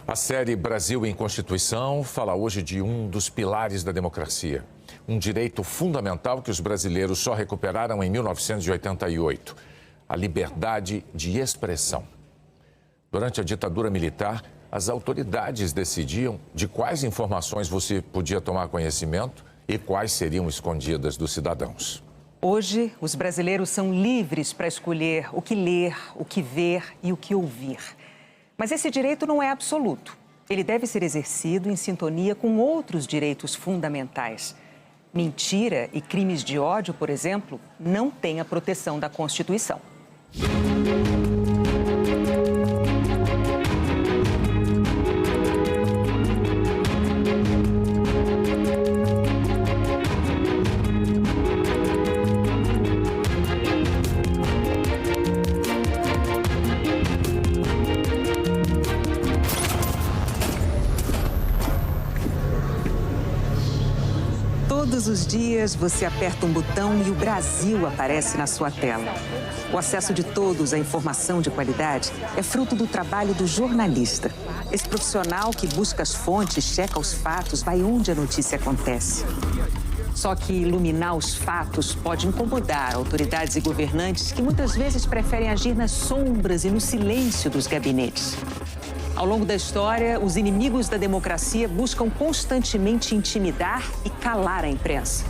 A série Brasil em Constituição fala hoje de um dos pilares da democracia. Um direito fundamental que os brasileiros só recuperaram em 1988. A liberdade de expressão. Durante a ditadura militar, as autoridades decidiam de quais informações você podia tomar conhecimento e quais seriam escondidas dos cidadãos. Hoje, os brasileiros são livres para escolher o que ler, o que ver e o que ouvir. Mas esse direito não é absoluto. Ele deve ser exercido em sintonia com outros direitos fundamentais. Mentira e crimes de ódio, por exemplo, não têm a proteção da Constituição. Todos os dias você aperta um botão e o Brasil aparece na sua tela. O acesso de todos à informação de qualidade é fruto do trabalho do jornalista. Esse profissional que busca as fontes, checa os fatos, vai onde a notícia acontece. Só que iluminar os fatos pode incomodar autoridades e governantes que muitas vezes preferem agir nas sombras e no silêncio dos gabinetes. Ao longo da história, os inimigos da democracia buscam constantemente intimidar e calar a imprensa.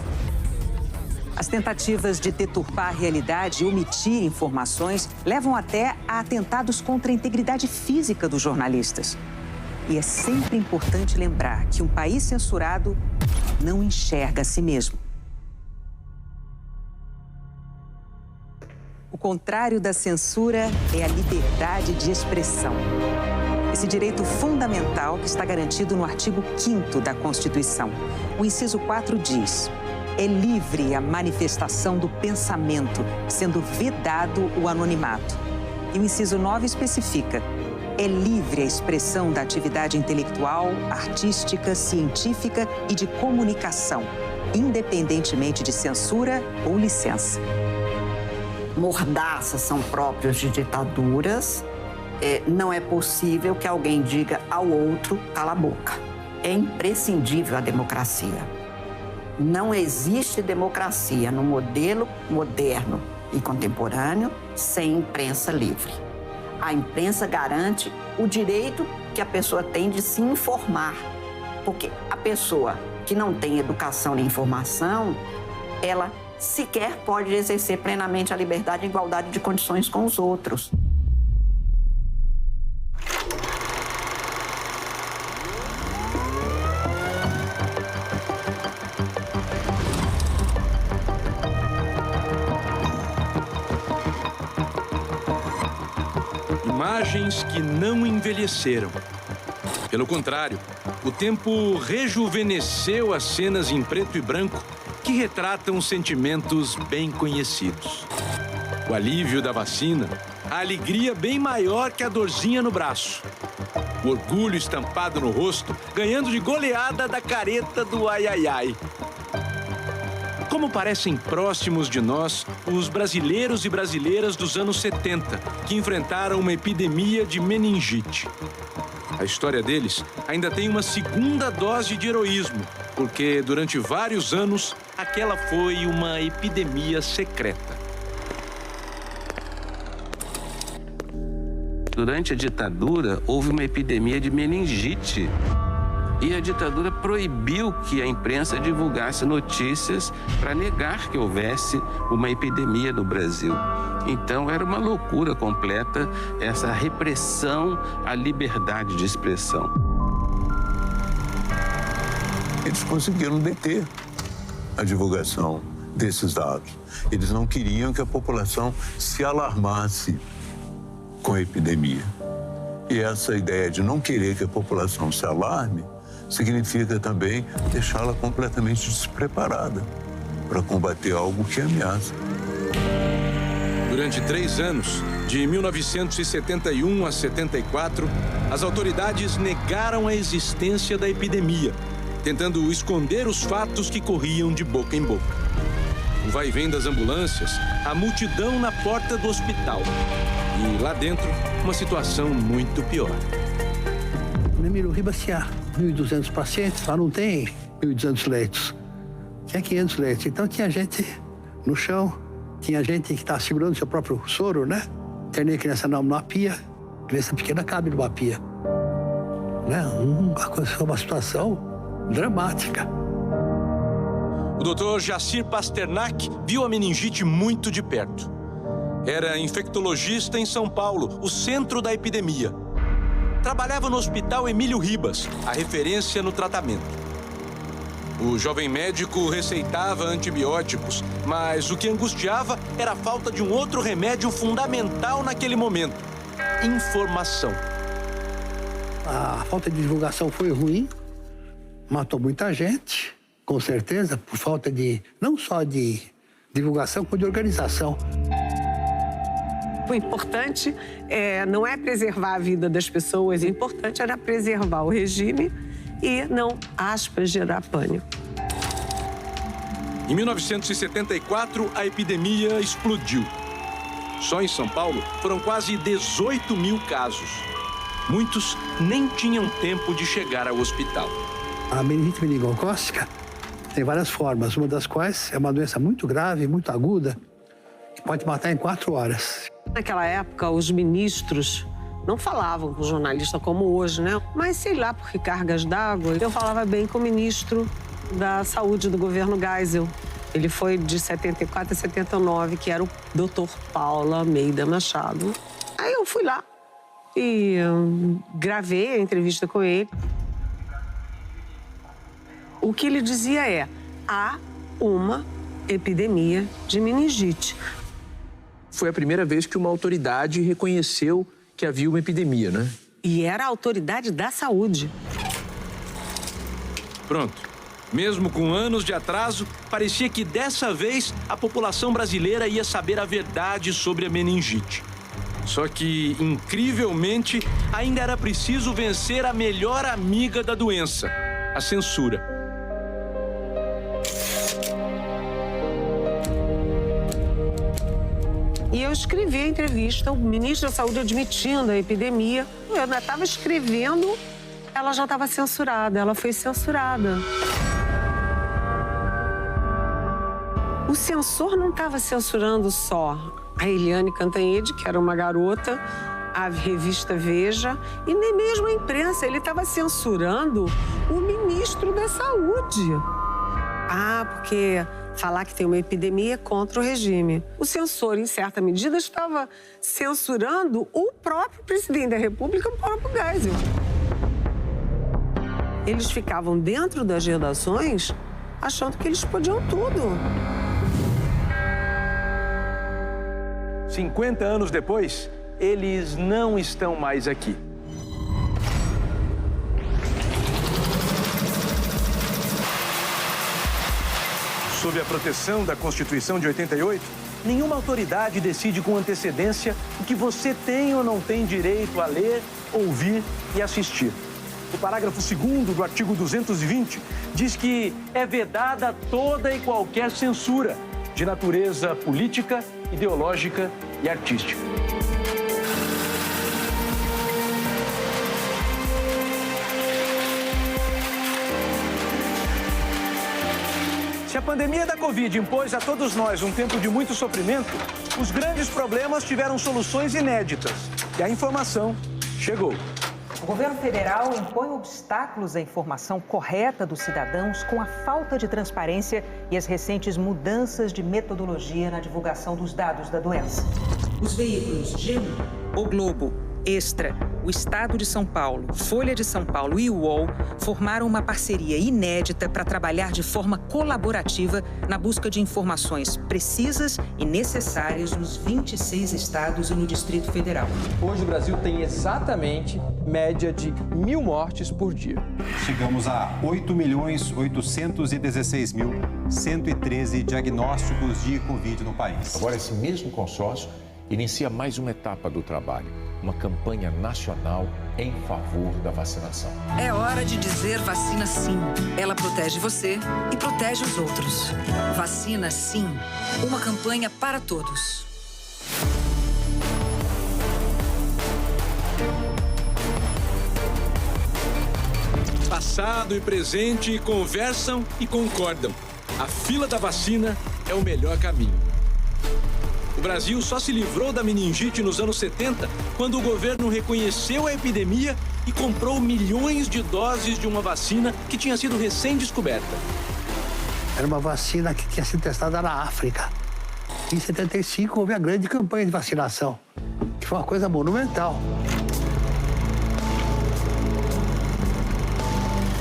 As tentativas de deturpar a realidade e omitir informações levam até a atentados contra a integridade física dos jornalistas. E é sempre importante lembrar que um país censurado não enxerga a si mesmo. O contrário da censura é a liberdade de expressão. Esse direito fundamental que está garantido no artigo 5º da Constituição. O inciso 4 diz: é livre a manifestação do pensamento, sendo vedado o anonimato. E o inciso 9 especifica: é livre a expressão da atividade intelectual, artística, científica e de comunicação, independentemente de censura ou licença. Mordaças são próprios de ditaduras. Não é possível que alguém diga ao outro, cala a boca. É imprescindível a democracia. Não existe democracia no modelo moderno e contemporâneo sem imprensa livre. A imprensa garante o direito que a pessoa tem de se informar. Porque a pessoa que não tem educação nem informação, ela sequer pode exercer plenamente a liberdade e igualdade de condições com os outros. Imagens que não envelheceram. Pelo contrário, o tempo rejuvenesceu as cenas em preto e branco que retratam sentimentos bem conhecidos. O alívio da vacina, a alegria bem maior que a dorzinha no braço. O orgulho estampado no rosto, ganhando de goleada da careta do ai-ai-ai. Como parecem próximos de nós os brasileiros e brasileiras dos anos 70, que enfrentaram uma epidemia de meningite. A história deles ainda tem uma segunda dose de heroísmo, porque durante vários anos aquela foi uma epidemia secreta. Durante a ditadura, houve uma epidemia de meningite. E a ditadura proibiu que a imprensa divulgasse notícias para negar que houvesse uma epidemia no Brasil. Então, era uma loucura completa essa repressão à liberdade de expressão. Eles conseguiram deter a divulgação desses dados. Eles não queriam que a população se alarmasse com a epidemia. E essa ideia de não querer que a população se alarme significa também deixá-la completamente despreparada para combater algo que ameaça. Durante 3 anos, de 1971 a 74, as autoridades negaram a existência da epidemia, tentando esconder os fatos que corriam de boca em boca. O vai-vem das ambulâncias, a multidão na porta do hospital. E lá dentro, uma situação muito pior. Emílio Ribas tinha 1.200 pacientes, lá não tem 1.200 leitos. Tinha 500 leitos. Então tinha gente no chão, tinha gente que estava segurando seu próprio soro, né? Internei criança numa pia, criança pequena cabe numa pia. Né? Uma situação dramática. O doutor Jacir Pasternak viu a meningite muito de perto. Era infectologista em São Paulo, o centro da epidemia. Trabalhava no Hospital Emílio Ribas, a referência no tratamento. O jovem médico receitava antibióticos, mas o que angustiava era a falta de um outro remédio fundamental naquele momento: informação. A falta de divulgação foi ruim, matou muita gente, com certeza, por falta de, não só de divulgação, como de organização. O importante não é preservar a vida das pessoas, o importante era preservar o regime e não, aspas, gerar pânico. Em 1974, a epidemia explodiu. Só em São Paulo foram quase 18 mil casos. Muitos nem tinham tempo de chegar ao hospital. A meningite meningocócica tem várias formas, uma das quais é uma doença muito grave, muito aguda, que pode matar em 4 horas. Naquela época, os ministros não falavam com o jornalista como hoje, né? Mas, sei lá, por que cargas d'água, eu falava bem com o ministro da Saúde do governo Geisel. Ele foi de 74 a 79, que era o Dr. Paulo Almeida Machado. Aí eu fui lá e gravei a entrevista com ele. O que ele dizia é: há uma epidemia de meningite. Foi a primeira vez que uma autoridade reconheceu que havia uma epidemia, né? E era a autoridade da saúde. Pronto. Mesmo com anos de atraso, parecia que dessa vez a população brasileira ia saber a verdade sobre a meningite. Só que, incrivelmente, ainda era preciso vencer a melhor amiga da doença, a censura. E eu escrevi a entrevista, o ministro da Saúde admitindo a epidemia. Eu ainda estava escrevendo, ela já estava censurada, ela foi censurada. O censor não estava censurando só a Eliane Cantanhede, que era uma garota, a revista Veja, e nem mesmo a imprensa. Ele estava censurando o ministro da Saúde. Porque falar que tem uma epidemia é contra o regime. O censor, em certa medida, estava censurando o próprio presidente da República, o próprio Geisel. Eles ficavam dentro das redações achando que eles podiam tudo. 50 anos depois, eles não estão mais aqui. Sob a proteção da Constituição de 88, nenhuma autoridade decide com antecedência o que você tem ou não tem direito a ler, ouvir e assistir. O parágrafo 2º do artigo 220 diz que é vedada toda e qualquer censura de natureza política, ideológica e artística. Se a pandemia da Covid impôs a todos nós um tempo de muito sofrimento, os grandes problemas tiveram soluções inéditas e a informação chegou. O governo federal impõe obstáculos à informação correta dos cidadãos com a falta de transparência e as recentes mudanças de metodologia na divulgação dos dados da doença. Os veículos G1, O Globo, Extra, o Estado de São Paulo, Folha de São Paulo e o UOL formaram uma parceria inédita para trabalhar de forma colaborativa na busca de informações precisas e necessárias nos 26 estados e no Distrito Federal. Hoje o Brasil tem exatamente média de 1.000 mortes por dia. Chegamos a 8.816.113 diagnósticos de Covid no país. Agora, esse mesmo consórcio inicia mais uma etapa do trabalho, uma campanha nacional em favor da vacinação. É hora de dizer vacina sim. Ela protege você e protege os outros. Vacina sim. Uma campanha para todos. passado e presente conversam e concordam. A fila da vacina é o melhor caminho. O Brasil só se livrou da meningite nos anos 70, quando o governo reconheceu a epidemia e comprou milhões de doses de uma vacina que tinha sido recém-descoberta. Era uma vacina que tinha sido testada na África. Em 75 houve a grande campanha de vacinação, que foi uma coisa monumental.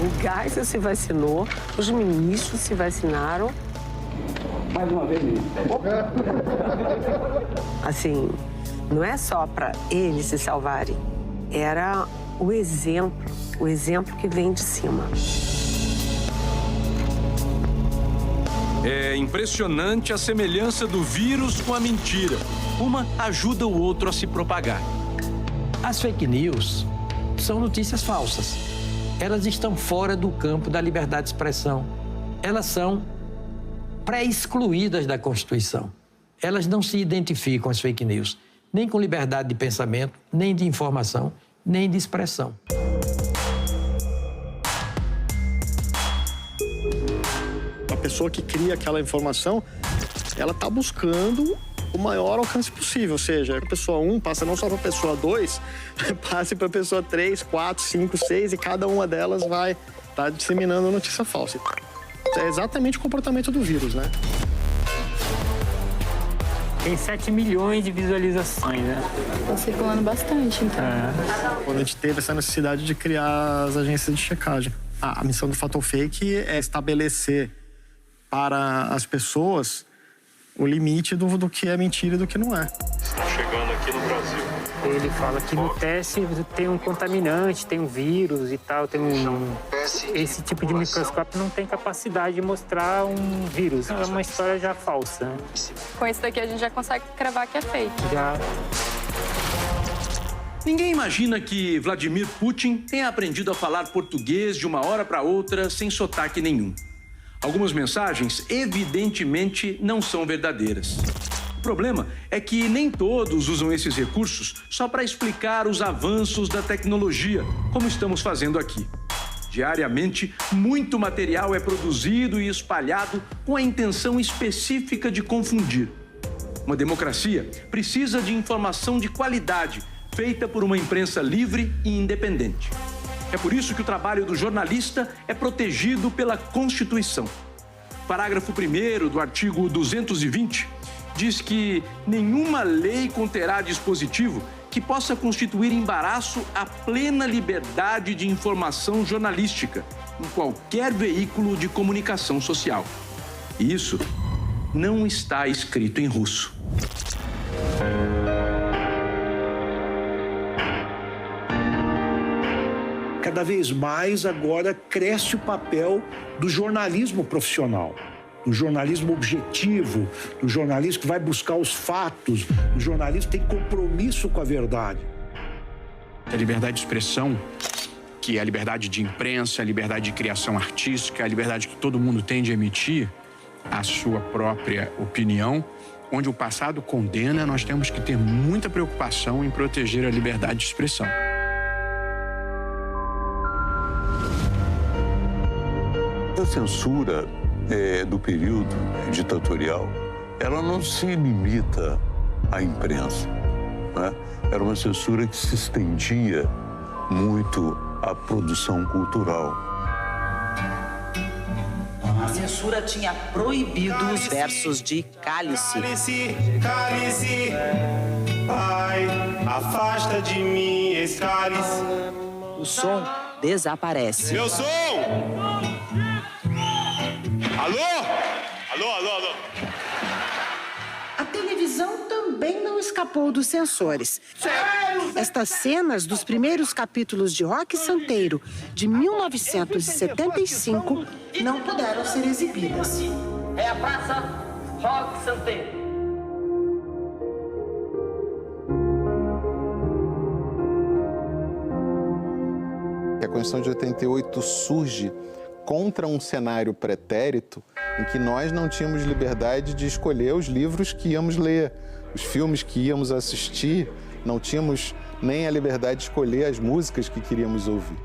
O Geisel se vacinou, os ministros se vacinaram. Mais uma vez isso. Assim, não é só para eles se salvarem. Era o exemplo que vem de cima. É impressionante a semelhança do vírus com a mentira. Uma ajuda o outro a se propagar. As fake news são notícias falsas. Elas estão fora do campo da liberdade de expressão. Elas são pré-excluídas da Constituição. Elas não se identificam, as fake news, nem com liberdade de pensamento, nem de informação, nem de expressão. A pessoa que cria aquela informação, ela está buscando o maior alcance possível, ou seja, a pessoa 1 passa não só para a pessoa 2, passe para a pessoa 3, 4, 5, 6 e cada uma delas vai estar disseminando notícia falsa. É exatamente o comportamento do vírus, né? Tem 7 milhões de visualizações, né? Tá circulando bastante, então. Quando a gente teve essa necessidade de criar as agências de checagem. A missão do Fato Fake é estabelecer para as pessoas o limite do que é mentira e do que não é. Estão chegando aqui no Brasil. Ele fala que no teste tem um contaminante, tem um vírus e tal, tem esse tipo de microscópio não tem capacidade de mostrar um vírus. É uma história já falsa, né? Com esse daqui a gente já consegue cravar que é fake. Já. Ninguém imagina que Vladimir Putin tenha aprendido a falar português de uma hora para outra sem sotaque nenhum. Algumas mensagens, evidentemente, não são verdadeiras. O problema é que nem todos usam esses recursos só para explicar os avanços da tecnologia, como estamos fazendo aqui. Diariamente, muito material é produzido e espalhado com a intenção específica de confundir. Uma democracia precisa de informação de qualidade, feita por uma imprensa livre e independente. É por isso que o trabalho do jornalista é protegido pela Constituição. O parágrafo 1º do artigo 220 diz que nenhuma lei conterá dispositivo que possa constituir embaraço à plena liberdade de informação jornalística em qualquer veículo de comunicação social. E isso não está escrito em russo. Cada vez mais agora cresce o papel do jornalismo profissional, do jornalismo objetivo, do jornalismo que vai buscar os fatos, do jornalismo que tem compromisso com a verdade. A liberdade de expressão, que é a liberdade de imprensa, a liberdade de criação artística, a liberdade que todo mundo tem de emitir a sua própria opinião, onde o passado condena, nós temos que ter muita preocupação em proteger a liberdade de expressão. A censura do período ditatorial, ela não se limita à imprensa, né? Era uma censura que se estendia muito à produção cultural. A censura tinha proibido os versos de Cálice. Cálice, cálice, Pai, afasta de mim esse cálice. O som desaparece. Meu som! Alô? Alô, alô, alô. A televisão também não escapou dos censores. Estas cenas dos primeiros capítulos de Roque Santeiro, de 1975, não puderam ser exibidas. É a Praça Roque Santeiro. A Constituição de 88 surge contra um cenário pretérito em que nós não tínhamos liberdade de escolher os livros que íamos ler, os filmes que íamos assistir, não tínhamos nem a liberdade de escolher as músicas que queríamos ouvir.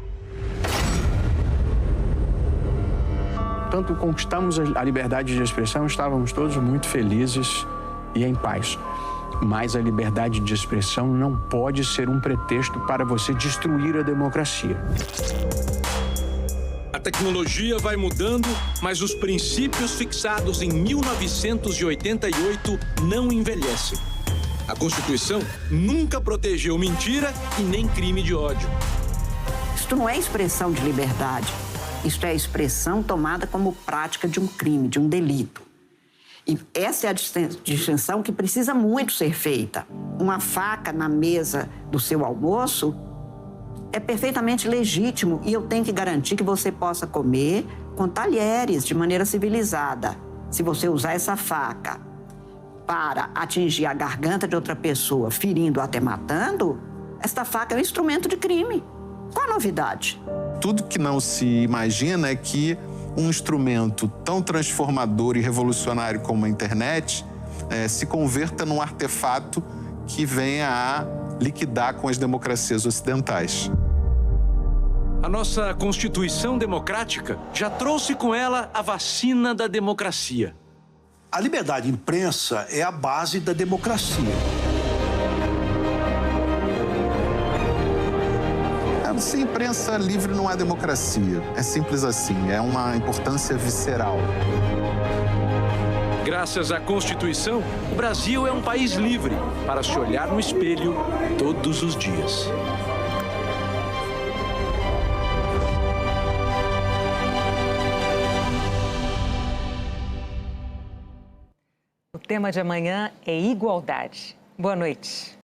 quando conquistamos a liberdade de expressão, estávamos todos muito felizes e em paz. Mas a liberdade de expressão não pode ser um pretexto para você destruir a democracia. A tecnologia vai mudando, mas os princípios fixados em 1988 não envelhecem. A Constituição nunca protegeu mentira e nem crime de ódio. Isto não é expressão de liberdade. Isto é expressão tomada como prática de um crime, de um delito. E essa é a distinção que precisa muito ser feita. Uma faca na mesa do seu almoço é perfeitamente legítimo e eu tenho que garantir que você possa comer com talheres, de maneira civilizada. Se você usar essa faca para atingir a garganta de outra pessoa, ferindo ou até matando, esta faca é um instrumento de crime. Qual a novidade? Tudo que não se imagina é que um instrumento tão transformador e revolucionário como a internet se converta num artefato que venha a liquidar com as democracias ocidentais. A nossa Constituição democrática já trouxe com ela a vacina da democracia. A liberdade de imprensa é a base da democracia. Sem imprensa livre não há democracia. É simples assim, é uma importância visceral. Graças à Constituição, o Brasil é um país livre para se olhar no espelho todos os dias. O tema de amanhã é igualdade. Boa noite.